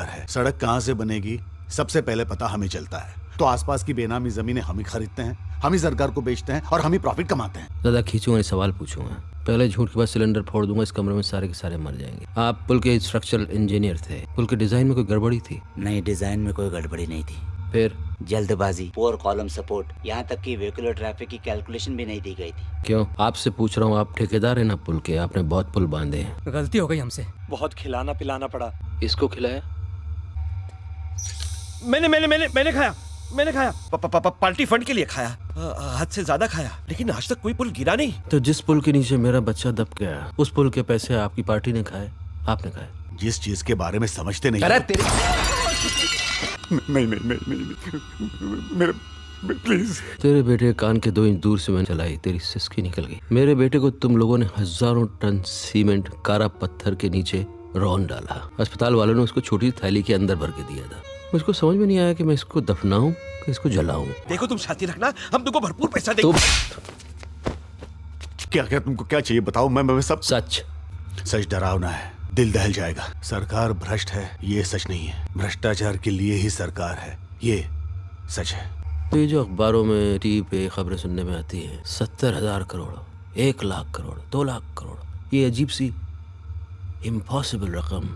है। सड़क कहाँ से बनेगी सबसे पहले पता हमें चलता है, तो आसपास की बेनामी जमीनें हम ही खरीदते हैं, हम ही सरकार को बेचते हैं और हम ही प्रॉफिट कमाते हैं। दादा खींचूंगा नहीं, सवाल पूछूंगा। पहले झूठ के बाद सिलेंडर फोड़ दूंगा, इस कमरे में सारे के सारे मर जाएंगे। आप पुल के स्ट्रक्चरल इंजीनियर थे, पुल के डिजाइन में कोई गड़बड़ी थी? नहीं, डिजाइन में कोई गड़बड़ी नहीं थी। फिर? जल्दबाजी, पुअर कॉलम सपोर्ट, यहाँ तक कि व्हीकुलर ट्रैफिक की कैलकुलेशन भी नहीं दी गई थी। क्यों? आपसे पूछ रहा हूँ, आप ठेकेदार है ना पुल के, आपने बहुत पुल बांधे हैं। गलती हो गई हमसे, बहुत खिलाना पिलाना पड़ा। इसको खिलाया? मैंने खाया पार्टी फंड के लिए खाया, हद से ज्यादा खाया, लेकिन आज तक कोई पुल गिरा नहीं। तो जिस पुल के नीचे मेरा बच्चा दब गया, उस पुल के पैसे आपकी पार्टी ने खाए, आपने खाए? जिस चीज के बारे में समझते नहीं। अरे तेरी नहीं मेरे प्लीज। तेरे बेटे कान के 2 इंच दूर से मैंने चलाई, तेरी सिसकी निकल गई। मेरे बेटे को तुम लोगों ने हजारों टन सीमेंट कारा पत्थर के नीचे रौन डाला। अस्पताल वालों ने उसको छोटी थैली के अंदर भर के दिया था। मुझको समझ में नहीं आया कि मैं इसको दफनाऊं कि इसको जलाऊं। देखो तुम शांति रखना, हम तुमको भरपूर पैसा देंगे। क्या तुमको क्या चाहिए बताओ, मैं सब सच डरावना है, दिल दहल जाएगा। सरकार भ्रष्ट है, ये सच नहीं है। भ्रष्टाचार के लिए ही सरकार है, ये सच है। तो ये जो अखबारों में टीवी पे खबरें सुनने में आती है, 70,000 करोड़, 1 लाख करोड़, 2 लाख करोड़, ये अजीब सी इम्पॉसिबल रकम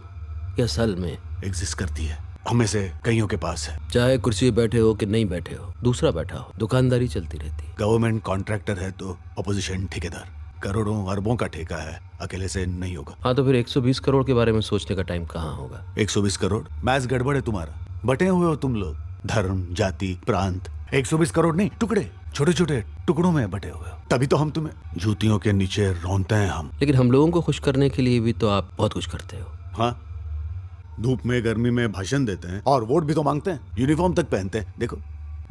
ये असल में एग्जिस्ट करती है, हमें से कईयों के पास है। चाहे कुर्सी पे बैठे हो कि नहीं बैठे हो, दूसरा बैठा हो, दुकानदारी चलती रहती है। गवर्नमेंट कॉन्ट्रैक्टर है तो अपोजिशन ठेकेदार। करोड़ों अरबों का ठेका है, अकेले से नहीं होगा। हाँ तो फिर 120 करोड़ के बारे में सोचने का टाइम कहाँ होगा? 120 करोड़ मैच गड़बड़ है तुम्हारा, बटे हुए हो तुम लोग, धर्म, जाति, प्रांत। 120 करोड़ नहीं, टुकड़े, छोटे छोटे टुकड़ों में बटे हुए हो। तभी तो हम तुम्हें जूतियों के नीचे रौंदते हैं हम। लेकिन हम लोगों को खुश करने के लिए भी तो आप बहुत कुछ करते हो। हाँ, धूप में गर्मी में भाषण देते हैं और वोट भी तो मांगते हैं, यूनिफॉर्म तक पहनते हैं। देखो,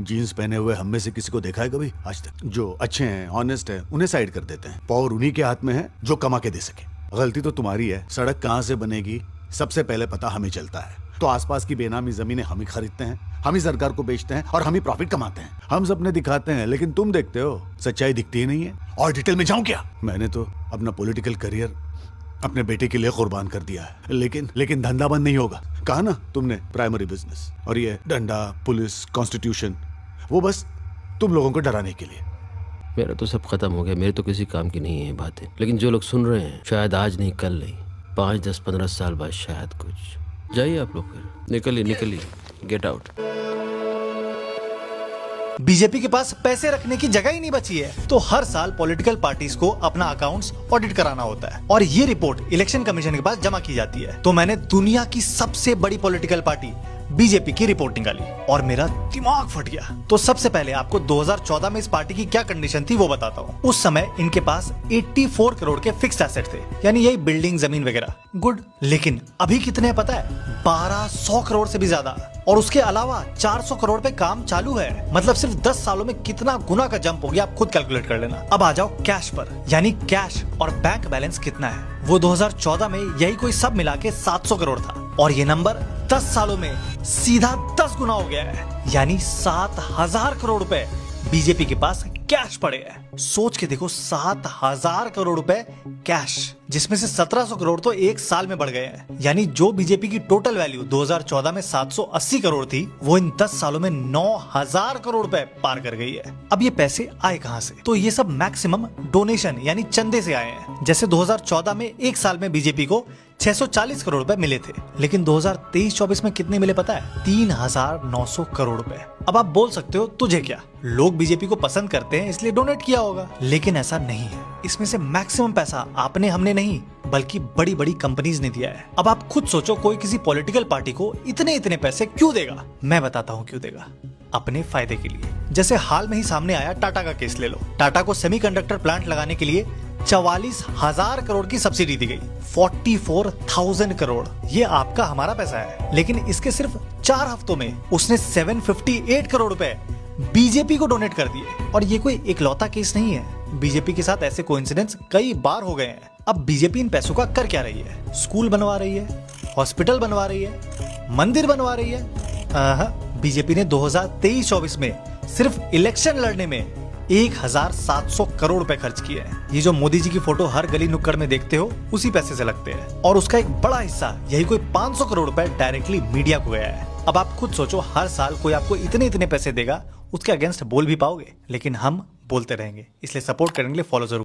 जीन्स पहने हुए हम में से किसी को देखा है कभी आज तक? जो अच्छे हैं, ऑनेस्ट है, उन्हें साइड कर देते हैं। पावर उन्हीं के हाथ में है जो कमा के दे सके। गलती तो तुम्हारी है। सड़क कहाँ से बनेगी सबसे पहले पता हमें चलता है, तो आसपास की बेनामी जमीनें हम ही खरीदते हैं, हम ही सरकार को बेचते हैं और हम ही प्रॉफिट कमाते हैं। हम सपने दिखाते हैं लेकिन तुम देखते हो, सच्चाई दिखती ही नहीं है। और डिटेल में जाऊं क्या? मैंने तो अपना पॉलिटिकल करियर अपने बेटे के लिए कुर्बान कर दिया है, लेकिन धंधा बंद नहीं होगा। कहा ना तुमने, प्राइमरी बिजनेस। और ये डंडा, पुलिस, कॉन्स्टिट्यूशन, वो बस तुम लोगों को डराने के लिए। मेरा तो सब खत्म हो गया, मेरे तो किसी काम की नहीं है बातें। लेकिन जो लोग सुन रहे हैं, शायद आज नहीं कल नहीं, 5, 10, 15 साल बाद शायद कुछ। जाइए आप लोग, फिर निकलिए, गेट आउट। बीजेपी के पास पैसे रखने की जगह ही नहीं बची है, तो हर साल पॉलिटिकल पार्टीज को अपना अकाउंट्स ऑडिट कराना होता है और ये रिपोर्ट इलेक्शन कमीशन के पास जमा की जाती है। तो मैंने दुनिया की सबसे बड़ी पॉलिटिकल पार्टी बीजेपी की रिपोर्ट निकाली और मेरा दिमाग फट गया। तो सबसे पहले आपको 2014 में इस पार्टी की क्या कंडीशन थी वो बताता हूँ। उस समय इनके पास 84 करोड़ के फिक्स्ड एसेट थे, यानी यही बिल्डिंग, जमीन वगैरह। गुड। लेकिन अभी कितने हैं पता है? 1200 करोड़ से भी ज्यादा। और उसके अलावा 400 करोड़ पे काम चालू है। मतलब सिर्फ 10 सालों में कितना गुना का जंप हो गया, आप खुद कैलकुलेट कर लेना। अब आ जाओ कैश पर, यानी कैश और बैंक बैलेंस कितना है। वो 2014 में यही कोई सब मिला के 700 करोड़ था और ये नंबर 10 सालों में सीधा 10 गुना हो गया है, यानी 7,000 करोड़ रुपए बीजेपी के पास कैश पड़े हैं। सोच के देखो, 7,000 करोड़ रुपए कैश, जिसमें से 1,700 करोड़ तो एक साल में बढ़ गए हैं। यानी जो बीजेपी की टोटल वैल्यू 2014 में 780 करोड़ थी, वो इन 10 सालों में 9,000 करोड़ रुपए पार कर गई है। अब ये पैसे आए कहां से? तो ये सब मैक्सिमम डोनेशन यानी चंदे से आए हैं। जैसे 2014 में एक साल में बीजेपी को 640 करोड़ रुपए मिले थे, लेकिन 2023-24 में कितने मिले पता है? 3,900 करोड़ रुपए। अब आप बोल सकते हो तुझे क्या, लोग बीजेपी को पसंद करते हैं इसलिए डोनेट किया होगा, लेकिन ऐसा नहीं है। इसमें से मैक्सिमम पैसा आपने, हमने नहीं, बल्कि बड़ी बड़ी कंपनीज ने दिया है। अब आप खुद सोचो, कोई किसी पॉलिटिकल पार्टी को इतने पैसे क्यों देगा? मैं बताता हूँ क्यों देगा। अपने फायदे के लिए। जैसे हाल में ही सामने आया टाटा का केस ले लो। टाटा को सेमीकंडक्टर प्लांट लगाने के लिए 44,000 करोड़ की सब्सिडी दी गई। 44,000 करोड़, ये आपका हमारा पैसा है। लेकिन इसके सिर्फ 4 हफ्तों में उसने 758 करोड़ रुपए बीजेपी को डोनेट कर दिए। और ये कोई इकलौता केस नहीं है, बीजेपी के साथ ऐसे कोइंसिडेंस कई बार हो गए हैं। अब बीजेपी इन पैसों का कर क्या रही है? स्कूल बनवा रही है, हॉस्पिटल बनवा रही है, मंदिर बनवा रही है। बीजेपी ने 2023-24 में सिर्फ इलेक्शन लड़ने में 1700 करोड़ रुपए खर्च किए हैं। ये जो मोदी जी की फोटो हर गली नुक्कड़ में देखते हो उसी पैसे से लगते हैं, और उसका एक बड़ा हिस्सा यही कोई 500 करोड़ रुपए डायरेक्टली मीडिया को गया है। अब आप खुद सोचो, हर साल कोई आपको इतने इतने पैसे देगा, उसके अगेंस्ट बोल भी पाओगे? लेकिन हम बोलते रहेंगे, इसलिए सपोर्ट करने के लिए फॉलो जरूर